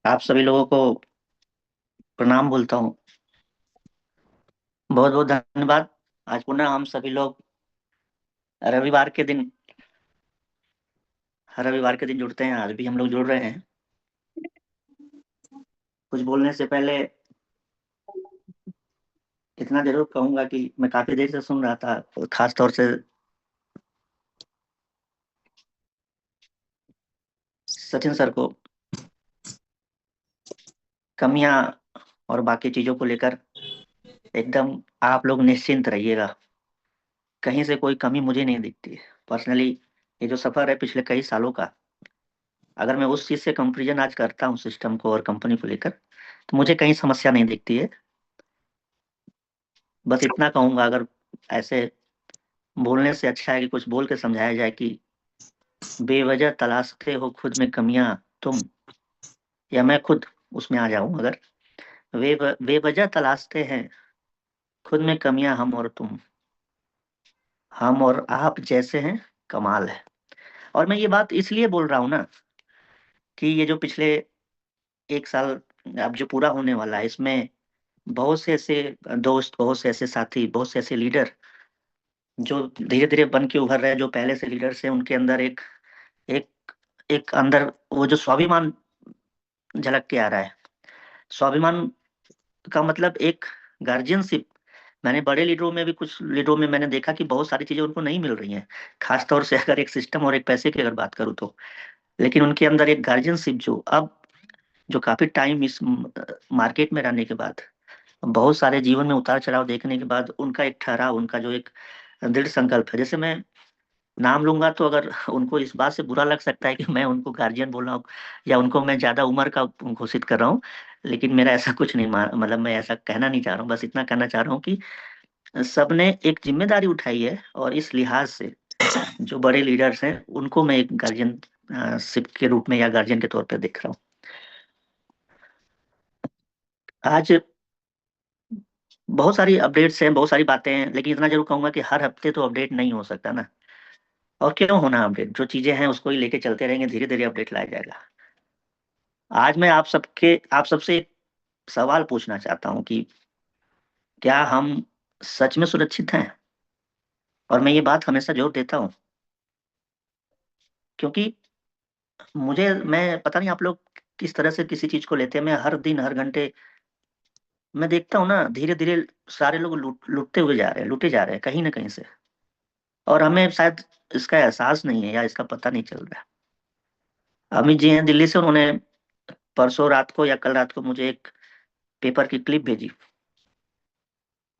आप सभी लोगों को प्रणाम बोलता हूँ। बहुत बहुत धन्यवाद। आज पुनः हम सभी लोग रविवार के दिन हर रविवार के दिन जुड़ते हैं। आज भी हम लोग जुड़ रहे हैं। कुछ बोलने से पहले इतना जरूर कहूंगा कि मैं काफी देर से सुन रहा था, और खास तौर से सचिन सर को कमियां और बाकी चीजों को लेकर एकदम आप लोग निश्चिंत रहिएगा। कहीं से कोई कमी मुझे नहीं दिखती है पर्सनली। ये जो सफर है पिछले कई सालों का, अगर मैं उस चीज से कंपेरिजन आज करता हूँ सिस्टम को और कंपनी को लेकर, तो मुझे कहीं समस्या नहीं दिखती है। बस इतना कहूंगा, अगर ऐसे बोलने से अच्छा है कि कुछ बोल के समझाया जाए कि बेवजह तलाशते हो खुद में कमियां तुम, या मैं खुद उसमें आ जाऊं। अगर बेवजह तलाशते हैं खुद में कमियां हम और आप जैसे हैं, कमाल है। और मैं ये बात इसलिए बोल रहा हूँ ना, कि ये जो पिछले एक साल अब जो पूरा होने वाला है, इसमें बहुत से ऐसे दोस्त, बहुत से ऐसे साथी, बहुत से ऐसे लीडर जो धीरे धीरे बन के उभर रहे हैं, जो पहले से लीडर से उनके अंदर एक एक अंदर वो जो स्वाभिमान झलक के आ रहा है। स्वाभिमान का मतलब एक गार्जियनशिप। मैंने बड़े लीडरों में भी, कुछ लीडरों में मैंने देखा कि बहुत सारी चीजें उनको नहीं मिल रही हैं, खास तौर से अगर एक सिस्टम और एक पैसे की अगर बात करूँ तो। लेकिन उनके अंदर एक गार्जियनशिप जो काफी टाइम इस मार्केट में रहने के बाद, बहुत सारे जीवन में उतार चढ़ाव देखने के बाद, उनका एक ठहराव, उनका जो एक दृढ़ संकल्प है। जैसे मैं नाम लूंगा तो अगर उनको इस बात से बुरा लग सकता है कि मैं उनको गार्जियन बोल रहा हूँ, या उनको मैं ज्यादा उम्र का घोषित कर रहा हूँ, लेकिन मेरा ऐसा कुछ नहीं मतलब मैं ऐसा कहना नहीं चाह रहा हूँ। बस इतना कहना चाह रहा हूँ कि सबने एक जिम्मेदारी उठाई है, और इस लिहाज से जो बड़े लीडर्स हैं उनको मैं एक गार्जियन शिप के रूप में या गार्जियन के तौर पे देख रहा हूँ। आज बहुत सारी अपडेट्स हैं, बहुत सारी बातें हैं, लेकिन इतना जरूर कहूंगा कि हर हफ्ते तो अपडेट नहीं हो सकता ना। और क्यों होना अपडेट, जो चीजें हैं उसको ही लेके चलते रहेंगे, धीरे धीरे अपडेट लाया जाएगा। आज मैं आप सबसे एक सवाल पूछना चाहता हूँ कि क्या हम सच में सुरक्षित हैं? और मैं ये बात हमेशा जोर देता हूँ, क्योंकि मैं पता नहीं आप लोग किस तरह से किसी चीज को लेते हैं। मैं हर दिन हर घंटे मैं देखता हूँ ना, धीरे धीरे सारे लोग लुटते हुए जा रहे हैं, लूटे जा रहे हैं कहीं ना कहीं से। और हमें शायद इसका एहसास नहीं है, या इसका पता नहीं चल रहा है। अमित जी हैं दिल्ली से, उन्होंने परसों रात को या कल रात को मुझे एक पेपर की क्लिप भेजी।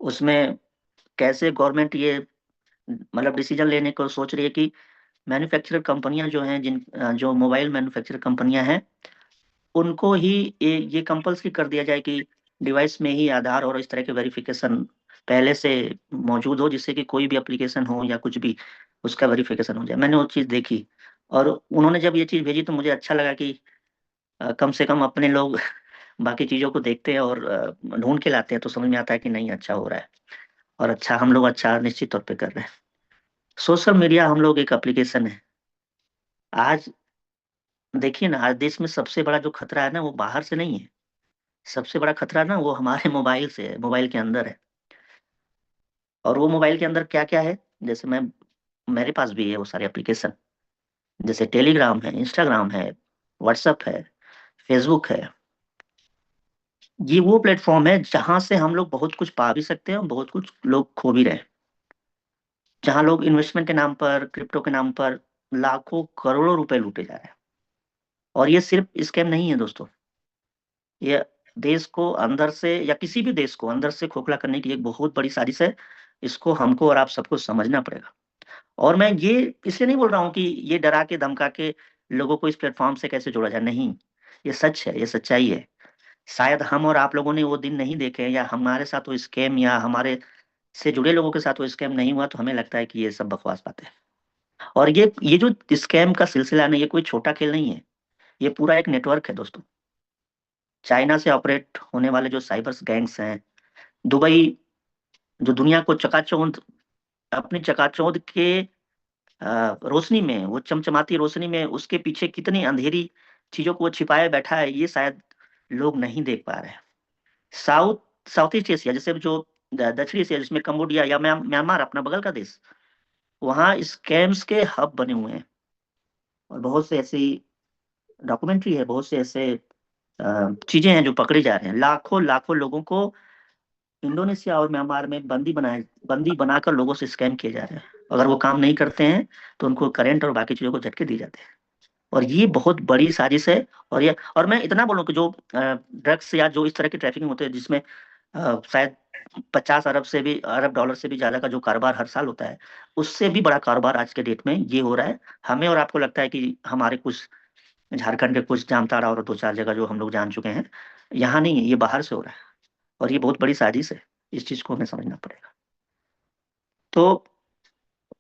उसमें कैसे गवर्नमेंट ये मतलब डिसीजन लेने को सोच रही है कि मैन्युफैक्चरर कंपनियां जो हैं, जो मोबाइल मैन्युफैक्चरर कंपनियां हैं, उनको ही ये कंपल्सरी कर दिया जाए कि डिवाइस में ही आधार और इस तरह के वेरिफिकेशन पहले से मौजूद हो, जिससे कि कोई भी एप्लीकेशन हो या कुछ भी उसका वेरिफिकेशन हो जाए। मैंने वो चीज़ देखी, और उन्होंने जब ये चीज़ भेजी तो मुझे अच्छा लगा कि कम से कम अपने लोग बाकी चीज़ों को देखते हैं और ढूंढ के लाते हैं, तो समझ में आता है कि नहीं, अच्छा हो रहा है। और अच्छा, हम लोग अच्छा निश्चित तौर पे कर रहे हैं। सोशल मीडिया हम लोग एक एप्लीकेशन है। आज देखिए ना, आज देश में सबसे बड़ा जो खतरा है ना, वो बाहर से नहीं है। सबसे बड़ा खतरा ना वो हमारे मोबाइल से है, मोबाइल के अंदर है। और वो मोबाइल के अंदर क्या क्या है, जैसे मेरे पास भी है वो सारे एप्लीकेशन। जैसे टेलीग्राम है, इंस्टाग्राम है, व्हाट्सएप है, फेसबुक है। ये वो प्लेटफॉर्म है जहां से हम लोग बहुत कुछ पा भी सकते हैं और बहुत कुछ लोग खो भी रहे हैं। जहां लोग इन्वेस्टमेंट के नाम पर, क्रिप्टो के नाम पर लाखों करोड़ों रुपए लूटे जा रहे हैं। और ये सिर्फ स्कैम नहीं है दोस्तों, ये देश को अंदर से, या किसी भी देश को अंदर से खोखला करने की एक बहुत बड़ी साजिश है। इसको हमको और आप सबको समझना पड़ेगा। और मैं ये इसलिए नहीं बोल रहा हूँ कि ये डरा के धमका के लोगों को इस प्लेटफॉर्म से कैसे जोड़ा जाए, नहीं। ये सच है, ये सच्चाई है। शायद हम और आप लोगों ने वो दिन नहीं देखे हैं, या हमारे साथ वो स्कैम, या हमारे से जुड़े लोगों के साथ वो स्कैम नहीं हुआ, तो हमें लगता है कि ये सब बकवास बात है। और ये जो स्कैम का सिलसिला है ना, ये कोई छोटा खेल नहीं है। ये पूरा एक नेटवर्क है दोस्तों। चाइना से ऑपरेट होने वाले जो साइबर गैंग्स हैं, दुबई, जो दुनिया को चकाचौंध, अपनी चकाचौंध के रोशनी में, वो चमचमाती रोशनी में उसके पीछे कितनी अंधेरी चीजों को वो छिपाए बैठा है, ये शायद लोग नहीं देख पा रहे हैं। साउथ ईस्ट एशिया, जैसे जो दक्षिण एशिया, जिसमें कंबोडिया या म्यांमार अपना बगल का देश, वहाँ स्कैम्स के हब बने हुए हैं। और बहुत से ऐसी डॉक्यूमेंट्री है, बहुत से ऐसे चीजें हैं जो पकड़े जा रहे हैं। लाखों लाखों लोगों को इंडोनेशिया और म्यांमार में बंदी बनाकर लोगों से स्कैम किए जा रहे हैं। अगर वो काम नहीं करते हैं तो उनको करंट और बाकी चीजों को झटके दिए जाते हैं। और ये बहुत बड़ी साजिश है। और मैं इतना बोलूं कि जो ड्रग्स या जो इस तरह की ट्रैफिकिंग होते हैं, जिसमें शायद 50 अरब से भी, अरब डॉलर से भी ज्यादा का जो कारोबार हर साल होता है, उससे भी बड़ा कारोबार आज के डेट में ये हो रहा है। हमें और आपको लगता है कि हमारे कुछ झारखंड के कुछ जामताड़ा और दो चार जगह जो हम लोग जान चुके हैं, यहाँ नहीं है, ये बाहर से हो रहा है। और ये बहुत बड़ी साजिश है, इस चीज को हमें समझना पड़ेगा। तो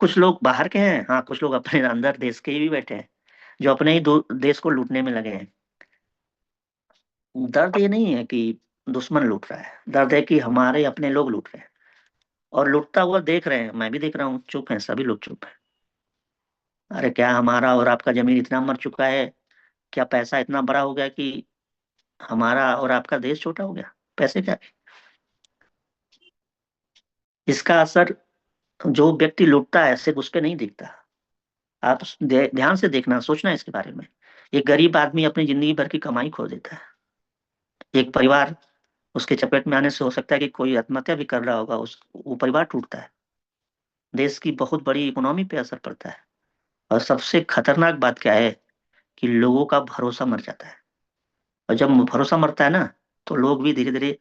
कुछ लोग बाहर के हैं, हाँ, कुछ लोग अपने अंदर देश के भी बैठे हैं, जो अपने ही देश को लूटने में लगे हैं। दर्द ये नहीं है कि दुश्मन लूट रहा है, दर्द है कि हमारे अपने लोग लूट रहे हैं। और लूटता हुआ देख रहे हैं, मैं भी देख रहा हूँ, चुप है, सभी लोग चुप है। अरे क्या हमारा और आपका जमीन इतना मर चुका है? क्या पैसा इतना बड़ा हो गया कि हमारा और आपका देश छोटा हो गया? पैसे क्या? इसका असर जो व्यक्ति लूटता है सिर्फ उस पे नहीं दिखता। आप ध्यान से देखना, सोचना इसके बारे में। एक गरीब आदमी अपनी जिंदगी भर की कमाई खो देता है। एक परिवार उसके चपेट में आने से हो सकता है कि कोई आत्महत्या भी कर रहा होगा, उस वो परिवार टूटता है। देश की बहुत बड़ी इकोनॉमी पे असर पड़ता है। और सबसे खतरनाक बात क्या है कि लोगों का भरोसा मर जाता है। और जब भरोसा मरता है ना, तो लोग भी धीरे धीरे,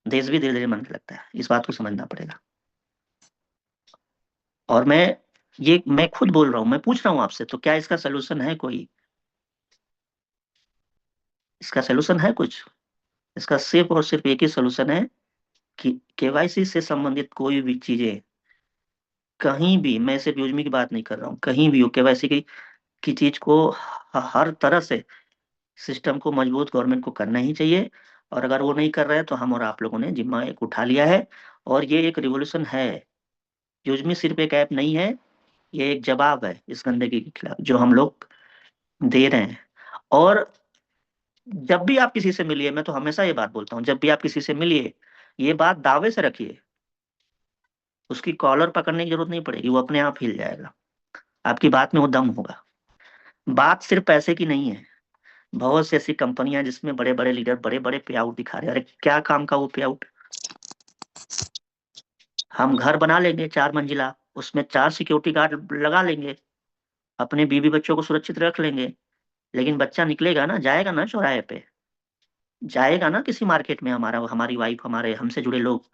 देश भी धीरे धीरे मरने लगता है। इस बात को समझना पड़ेगा। और मैं खुद बोल रहा हूँ, मैं पूछ रहा हूँ आपसे, तो क्या इसका सोल्यूशन है कोई? इसका सोल्यूशन है कुछ? इसका सिर्फ और सिर्फ एक ही सोल्यूशन है कि केवाईसी से संबंधित कोई भी चीजें कहीं भी, मैं सिर्फ यूजमी की बात नहीं कर रहा हूँ, कहीं भी हो, केवाईसी की चीज को हर तरह से सिस्टम को मजबूत गवर्नमेंट को करना ही चाहिए। और अगर वो नहीं कर रहे हैं तो हम और आप लोगों ने जिम्मा एक उठा लिया है। और ये एक रिवोल्यूशन है। यूजमी सिर्फ एक ऐप नहीं है, ये एक जवाब है इस गंदगी के खिलाफ जो हम लोग दे रहे हैं। और जब भी आप किसी से मिलिए, मैं तो हमेशा ये बात बोलता हूँ, जब भी आप किसी से मिलिए, ये बात दावे से रखिए। उसकी कॉलर पकड़ने की जरूरत नहीं पड़ेगी, वो अपने आप हिल जाएगा। आपकी बात में वो दम होगा। बात सिर्फ पैसे की नहीं है। बहुत सी ऐसी कंपनियां जिसमें बड़े बड़े लीडर बड़े बड़े पे आउट दिखा रहे हैं। अरे क्या काम का वो पे आउट? हम घर बना लेंगे 4 मंजिला, उसमें 4 सिक्योरिटी गार्ड लगा लेंगे, अपने बीवी बच्चों को सुरक्षित रख लेंगे। लेकिन बच्चा निकलेगा ना, जाएगा ना चौराहे पे, जाएगा ना किसी मार्केट में, हमारा हमारी वाइफ, हमारे हमसे जुड़े लोग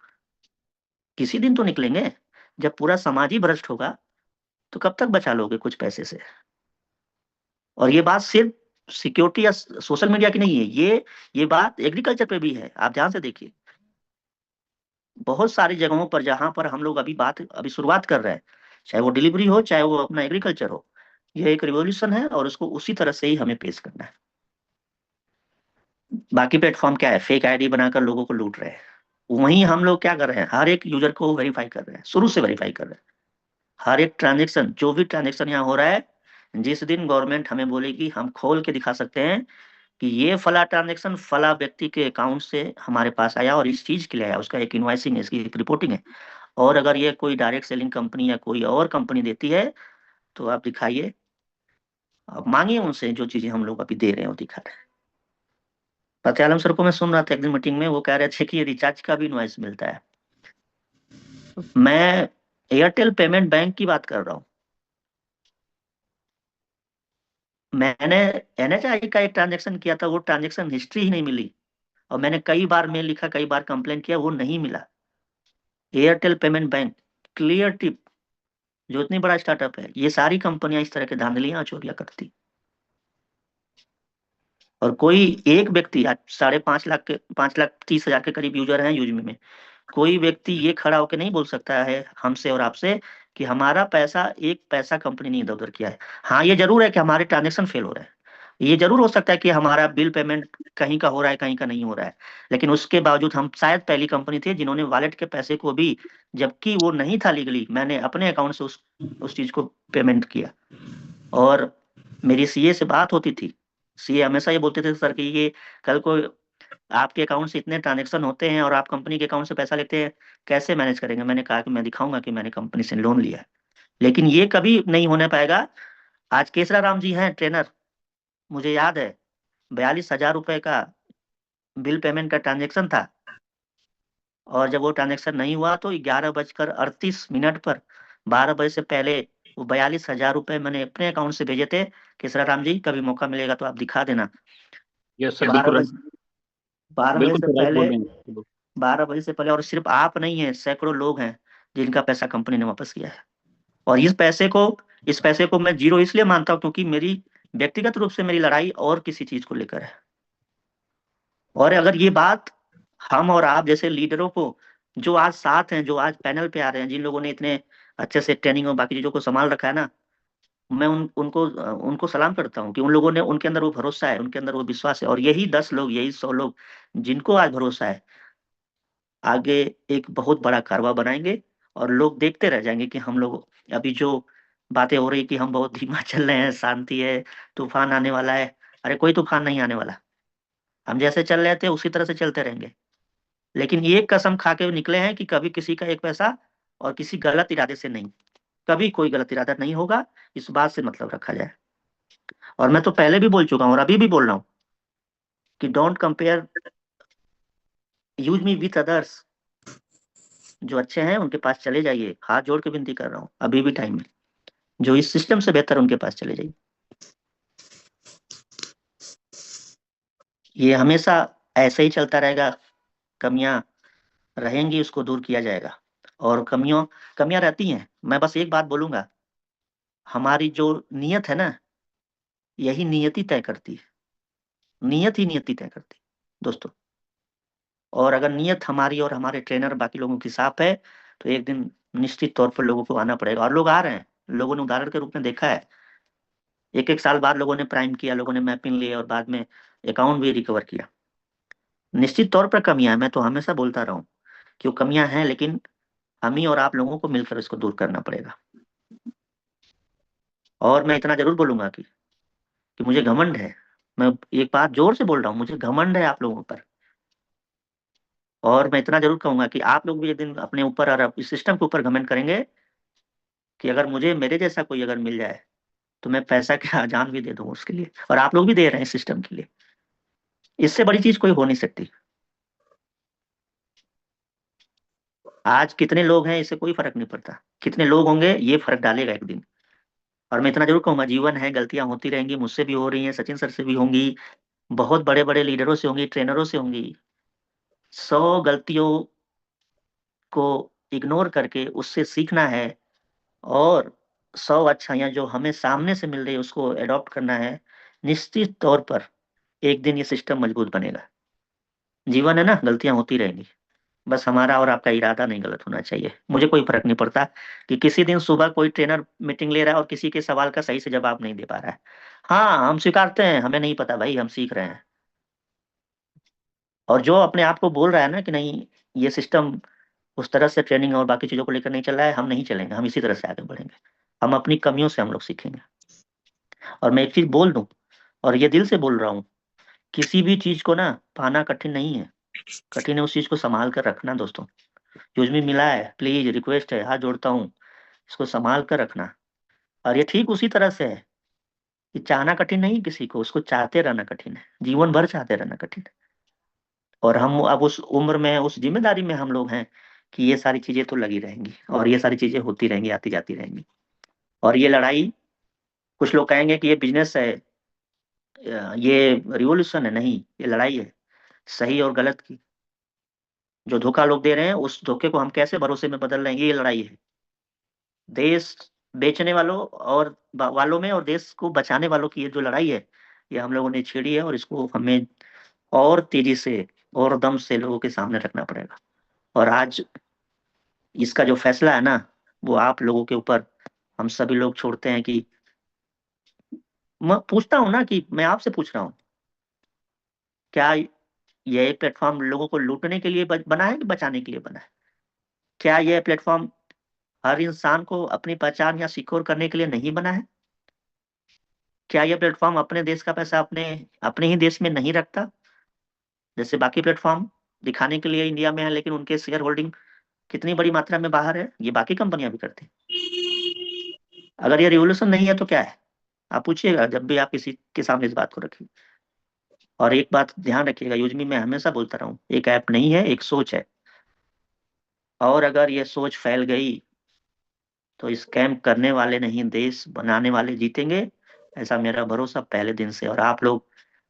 किसी दिन तो निकलेंगे। जब पूरा समाज ही भ्रष्ट होगा तो कब तक बचा लोगे कुछ पैसे से? और ये बात सिर्फ सिक्योरिटी या सोशल मीडिया की नहीं है, ये बात एग्रीकल्चर पे भी है। आप ध्यान से देखिए, बहुत सारी जगहों पर जहां पर हम लोग अभी शुरुआत कर रहे हैं, चाहे वो डिलीवरी हो, चाहे वो अपना एग्रीकल्चर हो, ये एक रिवॉल्यूशन है और उसको उसी तरह से ही हमें पेश करना है। बाकी प्लेटफॉर्म क्या है? फेक आईडी बनाकर लोगों को लूट रहे हैं। वहीं हम लोग क्या कर रहे हैं? हर एक यूजर को वेरीफाई कर रहे हैं, शुरू से वेरीफाई कर रहे हैं। हर एक ट्रांजेक्शन, जो भी ट्रांजेक्शन यहाँ हो रहा है, जिस दिन गवर्नमेंट हमें बोलेगी, हम खोल के दिखा सकते हैं कि ये फला ट्रांजेक्शन फला व्यक्ति के अकाउंट से हमारे पास आया और इस चीज के लिए आया, उसका एक इनवाइसिंग है, इसकी एक रिपोर्टिंग है। और अगर ये कोई डायरेक्ट सेलिंग कंपनी या कोई और कंपनी देती है तो आप दिखाइए, आप मांगिए उनसे, जो चीजें हम लोग अभी दे रहे हैं वो दिखा रहे हैं। फतेह आलम सर को मैं सुन रहा था एक दिन मीटिंग में, वो कह रहे थे कि ये रिचार्ज का भी इनवाइस मिलता है। मैं एयरटेल पेमेंट बैंक की बात कर रहा हूँ। मैंने एनएचआई का एक ट्रांजेक्शन किया था, वो ट्रांजेक्शन हिस्ट्री ही नहीं मिली। और मैंने कई बार मेल लिखा, कई बार कंप्लेन किया, वो नहीं मिला। Airtel payment bank, clear tip, जो इतनी बड़ा स्टार्टअप है, ये सारी कंपनियां इस तरह के धांधलियां चोरियां करती। और कोई एक व्यक्ति, आज 5.5 लाख के, 5,30,000 के करीब यूजर हैं यूजमी में, कोई व्यक्ति ये खड़ा होकर नहीं बोल सकता है हमसे और आपसे कि हमारा पैसा, एक पैसा कंपनी ने इधर उधर किया है। हाँ, ये जरूर है कि हमारे ट्रांजेक्शन फेल हो रहे हैं। ये जरूर हो सकता है कि हमारा बिल पेमेंट कहीं का हो रहा है, कहीं का नहीं हो रहा है। लेकिन उसके बावजूद हम शायद पहली कंपनी थे जिन्होंने वॉलेट के पैसे को भी, जबकि वो नहीं था लीगली, मैंने अपने अकाउंट से उस चीज को पेमेंट किया। और मेरी सीए से बात होती थी, सीए हमेशा ये बोलते थे, सर कि ये कल को आपके अकाउंट से इतने ट्रांजेक्शन होते हैं और आप कंपनी के अकाउंट से पैसा लेते हैं, कैसे मैनेज करेंगे? मैंने कहा कि मैं दिखाऊंगा कि मैंने कंपनी से लोन लिया है, लेकिन ये कभी नहीं होने पाएगा। आज केसरा राम जी हैं ट्रेनर, मुझे याद है 42,000 रुपए का बिल पेमेंट का ट्रांजेक्शन था, और जब वो ट्रांजेक्शन नहीं हुआ तो 11:38 पर 12 बजे से पहले वो 42,000 रुपए मैंने अपने अकाउंट से भेजे थे। केसरा राम जी, कभी मौका मिलेगा तो आप दिखा देना। यस सर, 12 बिल्कुल बजे राइट। 12 बजे बिल्कुल से सर, राइट पहले बोल रहे हैं। 12 बजे से पहले, और सिर्फ आप नहीं है, सैकड़ों लोग हैं जिनका पैसा कंपनी ने वापस किया है। और इस पैसे को मैं जीरो इसलिए मानता हूँ क्योंकि मेरी व्यक्तिगत रूप से मेरी लड़ाई और किसी चीज को लेकर है। और अगर ये बात हम और आप जैसे लीडरों को, जो आज साथ हैं, जो आज पैनल पे आ रहे हैं, जिन लोगों ने इतने अच्छे से ट्रेनिंग और बाकी चीजों को संभाल रखा है ना, मैं उनको सलाम करता हूँ कि उन लोगों ने, उनके अंदर वो भरोसा है, उनके अंदर वो विश्वास है, और यही 10 लोग, यही 100 लोग जिनको आज भरोसा है, आगे एक बहुत बड़ा कारवा बनाएंगे। और लोग देखते रह जाएंगे कि हम लोग अभी जो बातें हो रही कि हम बहुत धीमा चल रहे हैं, शांति है, तूफान आने वाला है। अरे कोई तूफान नहीं आने वाला, हम जैसे चल रहे थे उसी तरह से चलते रहेंगे। लेकिन ये कसम खा के निकले हैं कि कभी किसी का एक पैसा, और किसी गलत इरादे से नहीं, कभी कोई गलत इरादा नहीं होगा, इस बात से मतलब रखा जाए। और मैं तो पहले भी बोल चुका हूँ और अभी भी बोल रहा हूँ कि don't compare, use me with others. जो अच्छे हैं उनके पास चले जाइए, हाथ जोड़ के विनती कर रहा हूँ, अभी भी टाइम है। जो इस सिस्टम से बेहतर है, उनके पास चले जाइए। ये हमेशा ऐसे ही चलता रहेगा, कमियां रहेंगी, उसको दूर किया जाएगा। और कमियों कमियां रहती हैं, मैं बस एक बात बोलूंगा, हमारी जो नियत है ना, यही नियति तय करती है। नियत ही नियति तय करती है दोस्तों। और अगर नियत हमारी और हमारे ट्रेनर बाकी लोगों की साफ है, तो एक दिन निश्चित तौर पर लोगों को आना पड़ेगा, और लोग आ रहे हैं। लोगों ने उदाहरण के रूप में देखा है, एक एक साल बाद लोगों ने प्राइम किया, लोगों ने मैपिंग लिया, और बाद में अकाउंट भी रिकवर किया। निश्चित तौर पर कमियां हैं, मैं तो हमेशा बोलता रहा हूँ कि वो कमियां हैं, लेकिन हम ही और आप लोगों को मिलकर इसको दूर करना पड़ेगा। और मैं इतना जरूर बोलूंगा कि मुझे घमंड है, मैं एक बात जोर से बोल रहा हूँ, मुझे घमंड है आप लोगों पर। और मैं इतना जरूर कहूंगा कि आप लोग भी एक दिन अपने ऊपर और इस सिस्टम के ऊपर घमंड करेंगे कि अगर मुझे मेरे जैसा कोई अगर मिल जाए, तो मैं पैसा क्या जान भी दे दूंगा उसके लिए, और आप लोग भी दे रहे हैं सिस्टम के लिए। इससे बड़ी चीज कोई हो नहीं सकती। आज कितने लोग हैं इससे कोई फर्क नहीं पड़ता, कितने लोग होंगे ये फर्क डालेगा एक दिन। और मैं इतना जरूर कहूंगा, जीवन है, गलतियां होती रहेंगी, मुझसे भी हो रही हैं, सचिन सर से भी होंगी, बहुत बड़े बड़े लीडरों से होंगी, ट्रेनरों से होंगी। 100 गलतियों को इग्नोर करके उससे सीखना है, और 100 अच्छाइयाँ जो हमें सामने से मिल रही है उसको अडॉप्ट करना है। निश्चित तौर पर एक दिन ये सिस्टम मजबूत बनेगा। जीवन है ना, गलतियां होती रहेंगी, बस हमारा और आपका इरादा नहीं गलत होना चाहिए। मुझे कोई फर्क नहीं पड़ता कि किसी दिन सुबह कोई ट्रेनर मीटिंग ले रहा है और किसी के सवाल का सही से जवाब नहीं दे पा रहा है। हाँ, हम स्वीकारते हैं, हमें नहीं पता भाई, हम सीख रहे हैं। और जो अपने आप को बोल रहा है ना कि नहीं, ये सिस्टम उस तरह से ट्रेनिंग और बाकी चीजों को लेकर नहीं चल रहा है, हम नहीं चलेंगे, हम इसी तरह से आगे बढ़ेंगे। हम अपनी कमियों से हम लोग सीखेंगे। और मैं एक चीज बोल दूं, और ये दिल से बोल रहा हूँ, किसी भी चीज को ना पाना कठिन नहीं है, कठिन है उस चीज को संभाल कर रखना दोस्तों। जो भी मिला है, प्लीज रिक्वेस्ट है, हाथ जोड़ता हूँ, इसको संभाल कर रखना। और ये ठीक उसी तरह से है कि चाहना कठिन नहीं किसी को, उसको चाहते रहना कठिन है, जीवन भर चाहते रहना कठिन है। और हम अब उस उम्र में, उस जिम्मेदारी में हम लोग हैं कि ये सारी चीजें तो लगी रहेंगी, और ये सारी चीजें होती रहेंगी, आती जाती रहेंगी। और ये लड़ाई, कुछ लोग कहेंगे कि ये बिजनेस है, ये रिवॉल्यूशन है, नहीं, ये लड़ाई है सही और गलत की। जो धोखा लोग दे रहे हैं, उस धोखे को हम कैसे भरोसे में बदल रहे हैं, ये लड़ाई है। देश बेचने वालों और वालों में, और देश को बचाने वालों की ये जो लड़ाई है, ये हम लोगों ने छेड़ी है, और इसको हमें और तेजी से और दम से लोगों के सामने रखना पड़ेगा। और आज इसका जो फैसला है ना, वो आप लोगों के ऊपर हम सभी लोग छोड़ते हैं। कि मैं पूछता हूँ ना, कि मैं आपसे पूछ रहा हूँ, क्या यह प्लेटफॉर्म लोगों को लूटने के लिए बना है कि बचाने के लिए बना है? क्या यह प्लेटफॉर्म हर इंसान को अपनी पहचान या सिक्योर करने के लिए नहीं बना है? क्या यह प्लेटफॉर्म अपने देश का पैसा अपने अपने ही देश में नहीं रखता? जैसे बाकी प्लेटफॉर्म दिखाने के लिए इंडिया में है, लेकिन उनके शेयर होल्डिंग कितनी बड़ी मात्रा में बाहर है, ये बाकी कंपनियां भी करती हैं। अगर ये रिवोल्यूशन नहीं है तो क्या है, आप पूछिएगा जब भी आप किसी के सामने इस बात को रखिए। और एक बात ध्यान रखिएगा, यूजमी मैं हमेशा बोलता रहा हूँ, एक ऐप नहीं है, एक सोच है। और अगर ये सोच फैल गई तो स्कैम करने वाले नहीं, देश बनाने वाले जीतेंगे, ऐसा मेरा भरोसा पहले दिन से। और आप लोग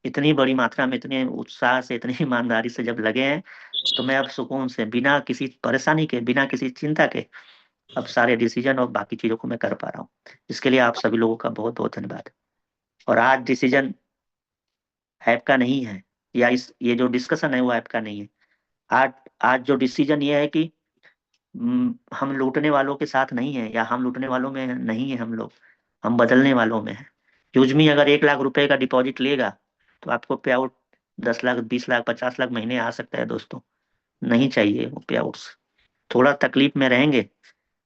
इतनी बड़ी मात्रा में, इतने उत्साह से, इतनी ईमानदारी से जब लगे हैं, तो मैं अब सुकून से, बिना किसी परेशानी के, बिना किसी चिंता के, अब सारे डिसीजन और बाकी चीजों को मैं कर पा रहा हूँ। इसके लिए आप सभी लोगों का बहुत बहुत धन्यवाद। और आज डिसीजन ऐप का नहीं है, या इस ये जो डिस्कशन है वो ऐप का नहीं है। आज आज जो डिसीजन ये है कि हम लूटने वालों के साथ नहीं है, या हम लूटने वालों में नहीं है हम लोग, हम बदलने वालों में है। यूजमी अगर 1 लाख रुपए का डिपॉजिट लेगा तो आपको पे आउट 10 लाख, 20 लाख, 50 लाख महीने आ सकता है दोस्तों। नहीं चाहिए वो पे आउट्स। थोड़ा तकलीफ में रहेंगे,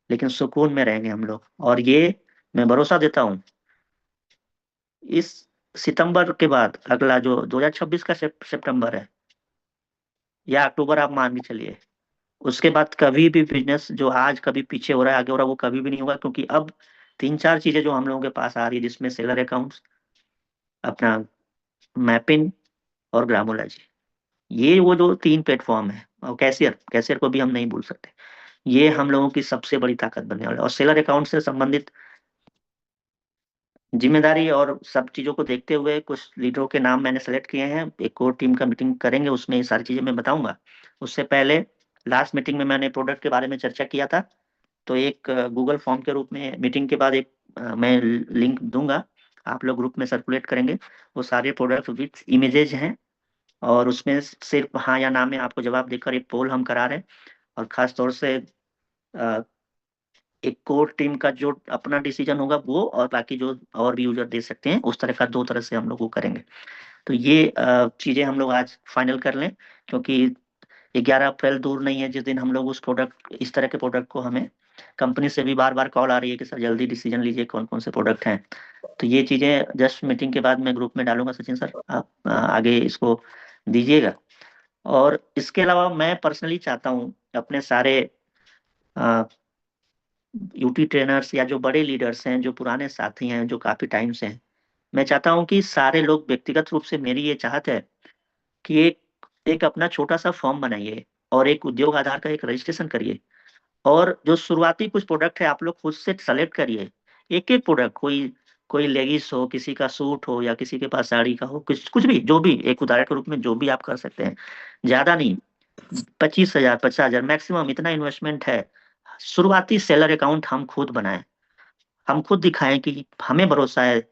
लेकिन सुकून में रहेंगे हम लोग। और ये मैं भरोसा देता हूँ, इस सितंबर के बाद अगला जो 2026 का सितंबर है, या अक्टूबर आप मान के चलिए, उसके बाद कभी भी बिजनेस जो आज कभी पीछे हो रहा है, आगे हो रहा है, वो कभी भी नहीं होगा। क्योंकि अब 3-4 चीजें जो हम लोगों के पास आ रही है, जिसमें सेलर अकाउंट्स, अपना मैपिंग और ग्रामोलॉजी, ये वो जो 3 प्लेटफॉर्म है, और कैशियर, कैशियर को भी हम नहीं भूल सकते। ये हम लोगों की सबसे बड़ी ताकत बनने वाला है। और सेलर अकाउंट से संबंधित जिम्मेदारी और सब चीजों को देखते हुए कुछ लीडरों के नाम मैंने सेलेक्ट किए हैं। एक कोर टीम का मीटिंग करेंगे, उसमें ये सारी चीजें मैं बताऊंगा। उससे पहले लास्ट मीटिंग में मैंने प्रोडक्ट के बारे में चर्चा किया था, तो एक गूगल फॉर्म के रूप में मीटिंग के बाद एक मैं लिंक दूंगा, आप लोग ग्रुप में सर्कुलेट करेंगे। वो सारे प्रोडक्ट विथ इमेजेज हैं, और उसमें सिर्फ हाँ या ना में आपको जवाब देकर एक पोल हम करा रहे हैं। और खास तौर से अ, एक कोर टीम का जो अपना डिसीजन होगा वो, और बाकी जो और भी यूजर दे सकते हैं, उस तरह का 2 तरह से हम लोग वो करेंगे। तो ये चीजें हम लोग आज फाइनल कर लें, क्योंकि 11 अप्रैल दूर नहीं है जिस दिन हम लोग उस प्रोडक्ट, इस तरह के प्रोडक्ट को, हमें कंपनी से भी बार बार कॉल आ रही है कि सर जल्दी डिसीजन लीजिए कौन कौन से प्रोडक्ट हैं। तो ये चीजें जस्ट मीटिंग के बाद मैं ग्रुप में डालूंगा। सचिन सर, आप आगे इसको दीजिएगा। और इसके अलावा मैं पर्सनली चाहता हूँ अपने सारे यूटी ट्रेनर्स या जो बड़े लीडर्स हैं, जो पुराने साथी हैं, जो काफी टाइम से हैं, मैं चाहता हूँ कि सारे लोग व्यक्तिगत रूप से, मेरी ये चाहत है कि एक अपना छोटा सा फॉर्म बनाइए, और एक उद्योग आधार का एक रजिस्ट्रेशन करिए। और जो शुरुआती कुछ प्रोडक्ट है आप लोग खुद से सेलेक्ट करिए, एक एक प्रोडक्ट, कोई कोई लेगिस हो, किसी का सूट हो, या किसी के पास साड़ी का हो, कुछ कुछ भी, जो भी एक उदाहरण के रूप में जो भी आप कर सकते हैं। ज्यादा नहीं, 25,000, 50,000 मैक्सिमम, इतना इन्वेस्टमेंट है। शुरुआती सेलर अकाउंट हम खुद बनाएं, हम खुद दिखाएं कि हमें भरोसा है।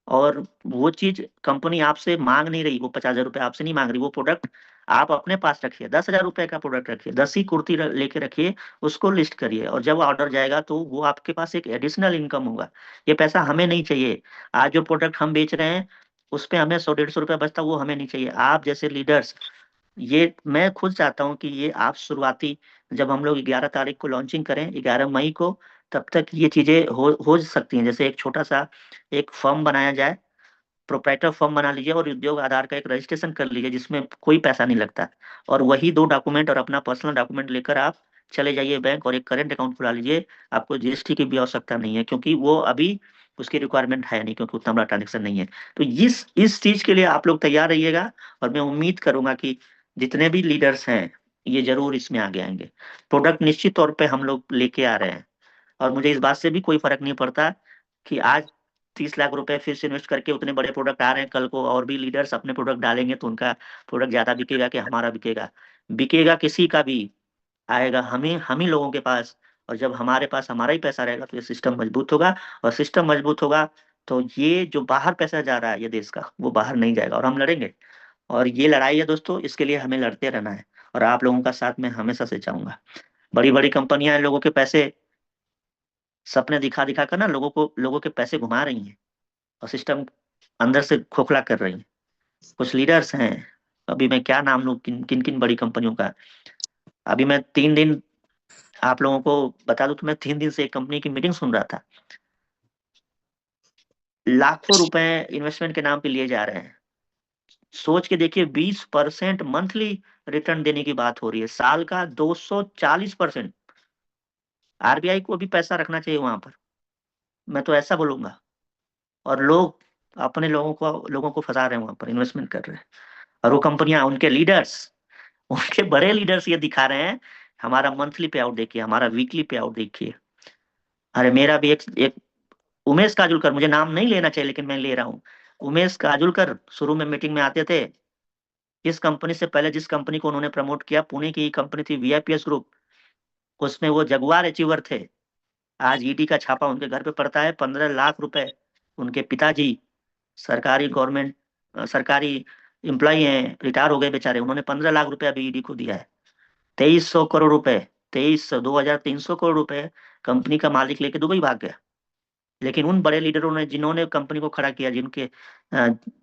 और वो चीज कंपनी आपसे मांग नहीं रही, वो 50,000 रुपये आपसे नहीं मांग रही। वो प्रोडक्ट आप अपने पास रखिए, 10,000 रुपए का प्रोडक्ट रखिए, 10 ही कुर्ती लेके रखिए, उसको लिस्ट करिए, और जब ऑर्डर जाएगा तो वो आपके पास एक एडिशनल इनकम होगा। ये पैसा हमें नहीं चाहिए। आज जो प्रोडक्ट हम बेच रहे हैं, उस पे हमें 100-150 रुपये बचता, वो हमें नहीं चाहिए। आप जैसे लीडर्स, ये मैं खुद चाहता हूँ कि ये आप शुरुआती, जब हम लोग 11 तारीख को लॉन्चिंग करें, 11 मई को, तब तक ये चीजें हो सकती हैं। जैसे एक छोटा सा एक फर्म बनाया जाए, प्रोप्राइटर फर्म बना लीजिए, और उद्योग आधार का एक रजिस्ट्रेशन कर लीजिए, जिसमें कोई पैसा नहीं लगता। और वही 2 डॉक्यूमेंट और अपना पर्सनल डॉक्यूमेंट लेकर आप चले जाइए बैंक, और एक करेंट अकाउंट खुला लीजिए। आपको जीएसटी की भी आवश्यकता नहीं है, क्योंकि वो अभी उसकी रिक्वायरमेंट है नहीं, क्योंकि उतना बड़ा ट्रांजेक्शन नहीं है। तो इस चीज के लिए आप लोग तैयार रहिएगा, और मैं उम्मीद करूंगा कि जितने भी लीडर्स हैं, ये जरूर इसमें आगे आएंगे। प्रोडक्ट निश्चित तौर पे हम लोग लेके आ रहे हैं, और मुझे इस बात से भी कोई फर्क नहीं पड़ता कि आज 30 लाख रुपए फिर से इन्वेस्ट करके उतने बड़े प्रोडक्ट आ रहे हैं, कल को और भी लीडर्स अपने प्रोडक्ट डालेंगे, तो उनका प्रोडक्ट ज्यादा बिकेगा कि हमारा बिकेगा? बिकेगा किसी का भी, आएगा हम ही लोगों के पास। और जब हमारे पास हमारा ही पैसा रहेगा, तो ये सिस्टम मजबूत होगा। और सिस्टम मजबूत होगा तो ये जो बाहर पैसा जा रहा है ये देश का, वो बाहर नहीं जाएगा, और हम लड़ेंगे। और ये लड़ाई है दोस्तों, इसके लिए हमें लड़ते रहना है। और आप लोगों का साथ मैं हमेशा से चाहूंगा। बड़ी बड़ी कंपनियां लोगों के पैसे, सपने दिखा दिखा कर ना लोगों के पैसे घुमा रही हैं, और सिस्टम अंदर से खोखला कर रही हैं। कुछ लीडर्स हैं, अभी मैं क्या नाम लूं, किन किन किन बड़ी कंपनियों का। अभी मैं 3 दिन आप लोगों को बता दूं, तो मैं 3 दिन से एक कंपनी की मीटिंग सुन रहा था। लाखों रुपए इन्वेस्टमेंट के नाम पे लिए जा रहे हैं, सोच के देखिए 20% मंथली रिटर्न देने की बात हो रही है, साल का 240%। आरबीआई को भी पैसा रखना चाहिए वहां पर, मैं तो ऐसा बोलूंगा। और लोग अपने लोगों को फंसा रहे हैं, वहां पर इन्वेस्टमेंट कर रहे हैं। और वो कंपनियां, उनके लीडर्स, उनके बड़े लीडर्स ये दिखा रहे हैं, हमारा मंथली पे आउट देखिए, हमारा वीकली पे आउट देखिए। अरे मेरा भी एक उमेश काजुलकर, मुझे नाम नहीं लेना चाहिए लेकिन मैं ले रहा हूँ। उमेश काजुलकर शुरू में मीटिंग में आते थे। इस कंपनी से पहले जिस कंपनी को उन्होंने प्रमोट किया, पुणे की कंपनी थी वीआईपीएस ग्रुप, उसमें वो जगुआर अचीवर थे। आज ईडी का छापा उनके घर पे पड़ता है, 15 लाख रुपए। उनके पिताजी सरकारी एम्प्लॉय हैं, रिटायर हो गए बेचारे, उन्होंने 15 लाख रुपए अभी ईडी को दिया है। 2300 करोड़ रुपए, 2300 कंपनी का मालिक लेके दुबई भाग गया। लेकिन उन बड़े लीडरों ने, जिन्होंने कंपनी को खड़ा किया,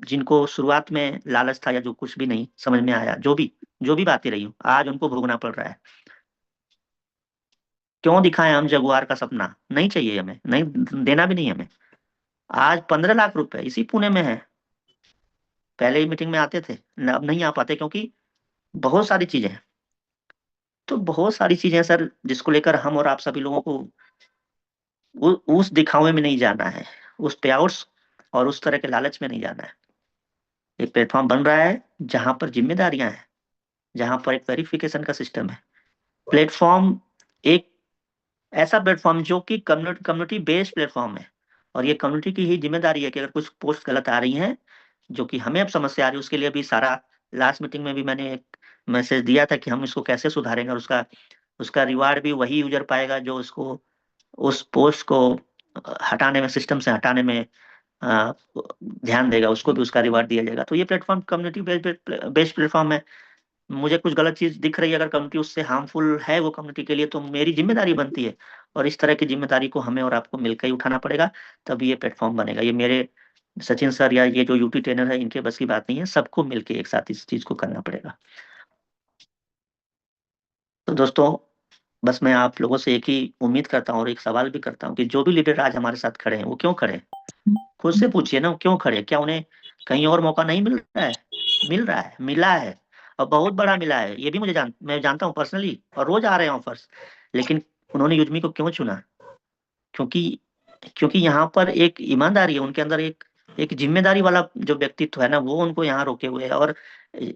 जिनको शुरुआत में लालच था या जो कुछ भी नहीं समझ में आया, जो भी बातें रही हो, आज उनको भोगना पड़ रहा है। क्यों दिखाएं हम जगुआर का सपना? नहीं चाहिए हमें, नहीं देना भी नहीं हमें। आज 15 लाख रुपए इसी पुणे में है। पहले ही मीटिंग में आते थे, अब नहीं आ पाते, क्योंकि बहुत सारी चीजें हैं। तो बहुत सारी चीजें हैं सर, जिसको लेकर हम और आप सभी लोगों को उस दिखावे में नहीं जाना है, उस पे आउट्स और उस तरह के लालच में नहीं जाना है। एक प्लेटफॉर्म बन रहा है जहां पर जिम्मेदारियां हैं, जहां पर एक वेरिफिकेशन का सिस्टम है। प्लेटफॉर्म एक ऐसा प्लेटफॉर्म जो कि कम्युनिटी बेस्ड प्लेटफॉर्म है। और ये कम्युनिटी की ही जिम्मेदारी है कि अगर कुछ पोस्ट गलत आ रही हैं, जो कि हमें अब समस्या आ रही है, उसके लिए भी सारा, लास्ट मीटिंग में भी मैंने एक मैसेज दिया था कि हम इसको कैसे सुधारेंगे, और उसका उसका रिवार्ड भी वही यूजर पाएगा जो उसको, उस पोस्ट को हटाने में, सिस्टम से हटाने में अ, ध्यान देगा, उसको भी उसका रिवार्ड दिया जाएगा। तो ये प्लेटफॉर्म कम्युनिटी बेस्ड प्लेटफॉर्म है। मुझे कुछ गलत चीज दिख रही है, अगर कम्युनिटी उससे हार्मफुल है वो कम्युनिटी के लिए, तो मेरी जिम्मेदारी बनती है। और इस तरह की जिम्मेदारी को हमें और आपको मिलकर ही उठाना पड़ेगा, तभी ये प्लेटफॉर्म बनेगा। ये मेरे सचिन सर या ये जो यूटी ट्रेनर है, इनके बस की बात नहीं है, सबको मिलकर एक साथ इस चीज को करना पड़ेगा। तो दोस्तों, बस मैं आप लोगों से एक ही उम्मीद करता हूँ और एक सवाल भी करता हूँ कि जो भी लीडर आज हमारे साथ खड़े हैं, वो क्यों खड़े हैं? खुद से पूछिए ना, वो क्यों खड़े हैं? क्या उन्हें कहीं और मौका नहीं मिल रहा है? मिल रहा है, मिला है, और बहुत बड़ा मिला है। ये भी मैं जानता हूँ पर्सनली, और रोज आ रहे हैं ऑफर्स। लेकिन उन्होंने युजमी को क्यों चुना? क्योंकि क्योंकि यहाँ पर एक ईमानदारी है उनके अंदर, एक एक जिम्मेदारी वाला जो व्यक्तित्व है ना, वो उनको यहाँ रोके हुए है। और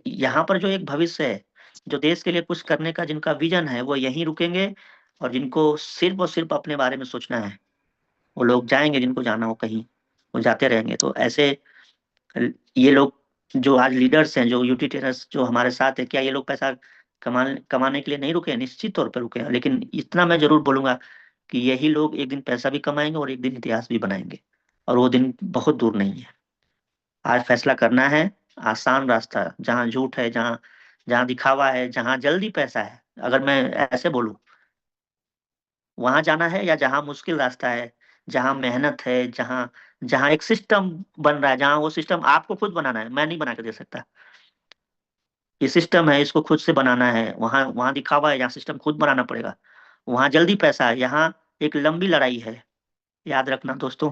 यहाँ पर जो एक भविष्य है, जो देश के लिए कुछ करने का जिनका विजन है, वो यहीं रुकेंगे। और जिनको सिर्फ और सिर्फ अपने बारे में सोचना है, वो लोग जाएंगे, जिनको जाना हो कहीं, वो जाते रहेंगे। तो ऐसे ये लोग जो आज लीडर्स हैं, जो यूटी ट्रेनर्स जो हमारे साथ है, क्या ये लोग पैसा कमाने कमाने के लिए नहीं रुके हैं? निश्चित तौर पर रुके हैं। लेकिन इतना मैं जरूर बोलूंगा कि यही लोग एक दिन पैसा भी कमाएंगे और एक दिन इतिहास भी बनाएंगे। और वो दिन बहुत दूर नहीं है। आज फैसला करना है। आसान रास्ता, जहाँ झूठ है, जहाँ जहाँ दिखावा है, जहाँ जल्दी पैसा है, अगर मैं ऐसे बोलूं, वहां जाना है, या जहाँ मुश्किल रास्ता है, जहाँ मेहनत है, जहाँ जहाँ एक सिस्टम बन रहा है, जहाँ वो सिस्टम आपको खुद बनाना है, मैं नहीं बना के दे सकता। ये सिस्टम है, इसको खुद से बनाना है। वहां वहां दिखावा है, यहाँ सिस्टम खुद बनाना पड़ेगा। वहां जल्दी पैसा है, यहाँ एक लंबी लड़ाई है। याद रखना दोस्तों,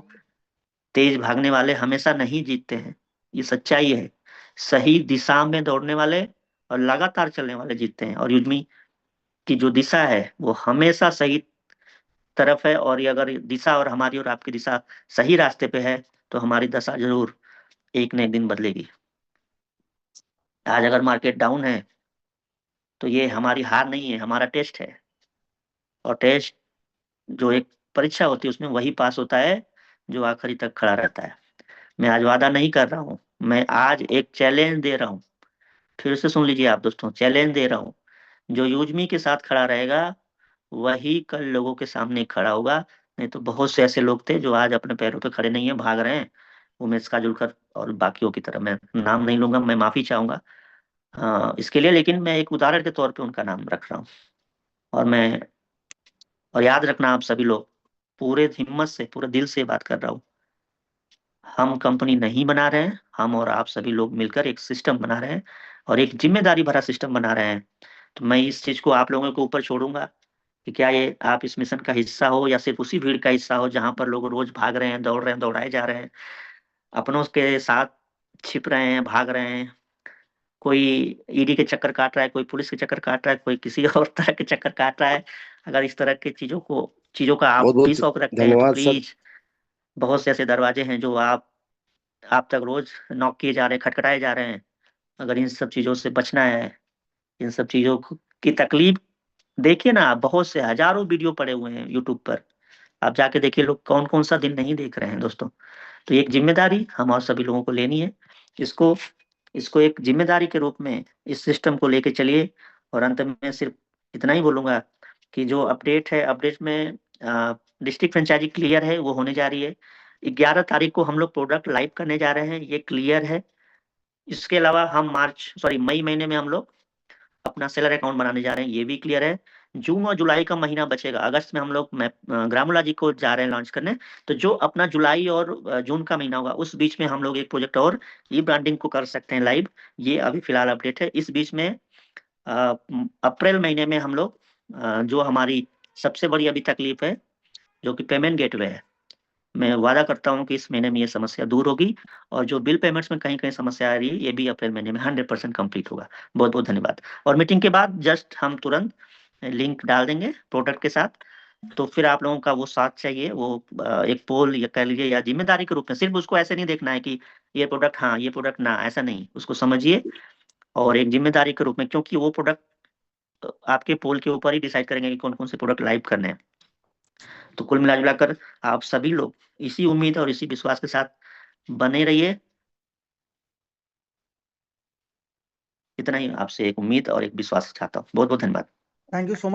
तेज भागने वाले हमेशा नहीं जीतते हैं, ये सच्चाई है। सही दिशा में दौड़ने वाले और लगातार चलने वाले जीतते हैं। और युद्मी की जो दिशा है, वो हमेशा सही तरफ है। और ये अगर दिशा, और हमारी और आपकी दिशा सही रास्ते पे है, तो हमारी दशा जरूर एक न एक दिन बदलेगी। आज अगर मार्केट डाउन है, तो ये हमारी हार नहीं है, हमारा टेस्ट है। और टेस्ट, जो एक परीक्षा होती है, उसमें वही पास होता है जो आखिरी तक खड़ा रहता है। मैं आज वादा नहीं कर रहा हूँ, मैं आज एक चैलेंज दे रहा हूँ। फिर से सुन लीजिए आप दोस्तों, चैलेंज दे रहा हूँ। जो यूजमी के साथ खड़ा रहेगा, वही कल लोगों के सामने खड़ा होगा। नहीं तो बहुत से ऐसे लोग थे जो आज अपने पैरों पे खड़े नहीं है, भाग रहे हैं, उमेश काजुलकर और बाकियों की तरह। मैं नाम नहीं लूंगा, मैं माफी चाहूंगा इसके लिए, लेकिन मैं एक उदाहरण के तौर पे उनका नाम रख रहा हूँ। और मैं और याद रखना आप सभी लोग, पूरे हिम्मत से, पूरे दिल से बात कर रहा हूँ। हम कंपनी नहीं बना रहे हैं, हम और आप सभी लोग मिलकर एक सिस्टम बना रहे हैं, और एक जिम्मेदारी भरा सिस्टम बना रहे हैं। तो मैं इस चीज को आप लोगों के ऊपर छोड़ूंगा कि क्या ये आप इस मिशन का हिस्सा हो, या सिर्फ उसी भीड़ का हिस्सा हो जहां पर लोग रोज भाग रहे हैं, दौड़ रहे हैं, दौड़ाए जा रहे हैं, अपनों के साथ छिप रहे हैं, भाग रहे हैं, कोई ईडी के चक्कर काट रहा है, कोई पुलिस के चक्कर काट रहा है, कोई किसी और तरह के चक्कर काट रहा है। अगर इस तरह की चीजों का आप बहुत भी बहुत शौक रखते हैं तो धन्यवाद सर। प्लीज, बहुत से ऐसे दरवाजे हैं जो आप तक रोज नॉक किए जा रहे हैं, खटखटाए जा रहे हैं। अगर इन सब चीजों से बचना है, इन सब की तकलीफ, देखिए ना, आप बहुत से हजारों वीडियो पड़े हुए हैं यूट्यूब पर। आप जाके देखिए, लोग कौन कौन सा दिन नहीं देख रहे हैं दोस्तों। तो ये एक जिम्मेदारी हम और सभी लोगों को लेनी है। इसको इसको एक जिम्मेदारी के रूप में इस सिस्टम को लेके चलिए। और अंत में सिर्फ इतना ही बोलूंगा कि जो अपडेट है, अपडेट में डिस्ट्रिक्ट फ्रेंचाइजी क्लियर है, वो होने जा रही है। 11 तारीख को हम लोग प्रोडक्ट लाइव करने जा रहे हैं, ये क्लियर है। इसके अलावा हम मई महीने में हम लोग अपना सेलर अकाउंट बनाने जा रहे हैं, ये भी क्लियर है। जून और जुलाई का महीना बचेगा, अगस्त में हम लोग ग्रामुला जी को जा रहे हैं लॉन्च करने। तो जो अपना जुलाई और जून का महीना होगा, उस बीच में हम लोग एक प्रोजेक्ट और ई ब्रांडिंग को कर सकते हैं लाइव। ये अभी फिलहाल अपडेट है। इस बीच में अप्रैल महीने में हम लोग जो हमारी सबसे बड़ी अभी तकलीफ है, जो कि पेमेंट गेटवे है, मैं वादा करता हूँ कि इस महीने में ये समस्या दूर होगी। और जो बिल पेमेंट्स में कहीं कहीं समस्या आ रही है, ये भी अप्रैल महीने में 100% कंप्लीट होगा। बहुत बहुत धन्यवाद। और मीटिंग के बाद जस्ट हम तुरंत लिंक डाल देंगे प्रोडक्ट के साथ। तो फिर आप लोगों का वो साथ चाहिए, वो एक पोल या कह लीजिए या जिम्मेदारी के रूप में, सिर्फ उसको ऐसे नहीं देखना है कि ये प्रोडक्ट हाँ, ये प्रोडक्ट ना, ऐसा नहीं, उसको समझिए। और एक जिम्मेदारी के रूप में, क्योंकि वो प्रोडक्ट आपके पोल के ऊपर ही डिसाइड करेंगे कि कौन कौन से प्रोडक्ट लाइव करने हैं। तो कुल मिला जुला कर आप सभी लोग इसी उम्मीद और इसी विश्वास के साथ बने रहिए। इतना ही आपसे एक उम्मीद और एक विश्वास चाहता हूँ। बहुत बहुत धन्यवाद। Thank you so much.